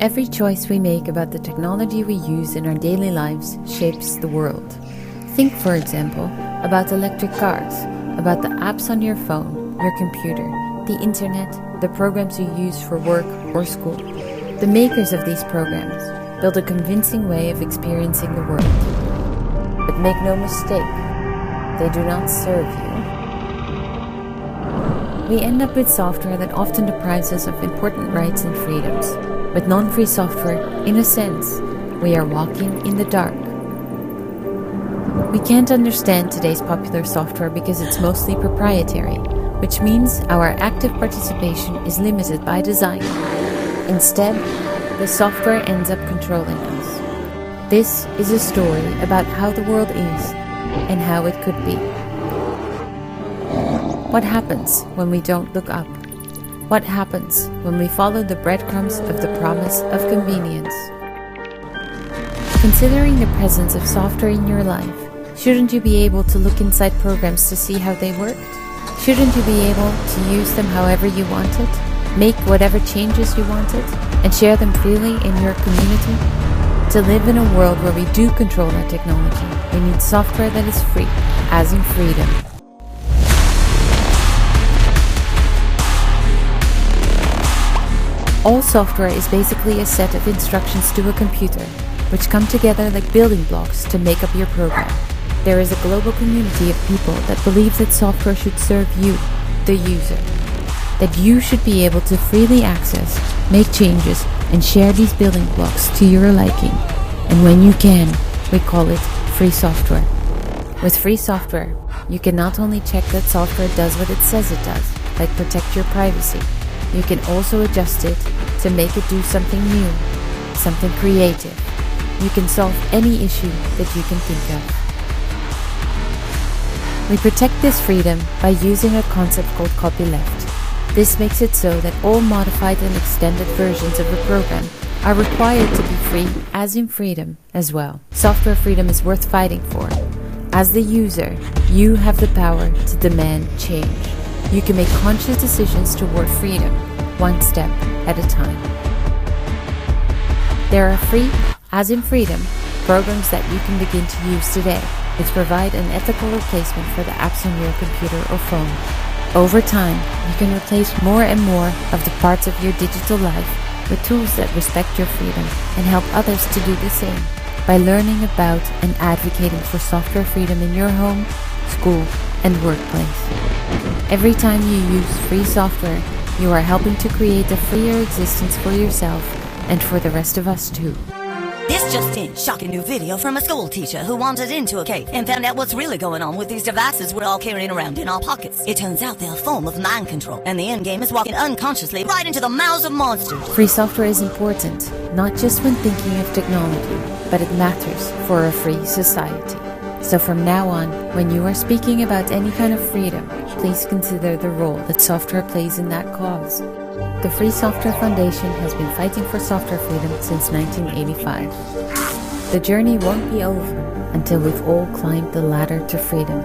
Every choice we make about the technology we use in our daily lives shapes the world. Think, for example, about electric cars, about the apps on your phone, your computer, the internet, the programs you use for work or school. The makers of these programs build a convincing way of experiencing the world. But make no mistake, they do not serve you. We end up with software that often deprives us of important rights and freedoms. With non-free software, in a sense, we are walking in the dark. We can't understand today's popular software because it's mostly proprietary, which means our active participation is limited by design. Instead, the software ends up controlling us. This is a story about how the world is and how it could be. What happens when we don't look up? What happens when we follow the breadcrumbs of the promise of convenience? Considering the presence of software in your life, shouldn't you be able to look inside programs to see how they worked? Shouldn't you be able to use them however you wanted, make whatever changes you wanted, and share them freely in your community? To live in a world where we do control our technology, we need software that is free, as in freedom. All software is basically a set of instructions to a computer, which come together like building blocks to make up your program. There is a global community of people that believe that software should serve you, the user. That you should be able to freely access, make changes, and share these building blocks to your liking. And when you can, we call it free software. With free software, you can not only check that software does what it says it does, like protect your privacy, you can also adjust it to make it do something new, something creative. You can solve any issue that you can think of. We protect this freedom by using a concept called copyleft. This makes it so that all modified and extended versions of a program are required to be free, as in freedom, as well. Software freedom is worth fighting for. As the user, you have the power to demand change. You can make conscious decisions toward freedom, one step at a time. There are free, as in freedom, programs that you can begin to use today, which provide an ethical replacement for the apps on your computer or phone. Over time, you can replace more and more of the parts of your digital life with tools that respect your freedom and help others to do the same by learning about and advocating for software freedom in your home, school, and workplace. Every time you use free software, you are helping to create a freer existence for yourself and for the rest of us too. This just in, shocking new video from a school teacher who wandered into a cave and found out what's really going on with these devices we're all carrying around in our pockets. It turns out they're a form of mind control, and the end game is walking unconsciously right into the mouths of monsters. Free software is important, not just when thinking of technology, but it matters for a free society. So from now on, when you are speaking about any kind of freedom, please consider the role that software plays in that cause. The Free Software Foundation has been fighting for software freedom since 1985. The journey won't be over until we've all climbed the ladder to freedom.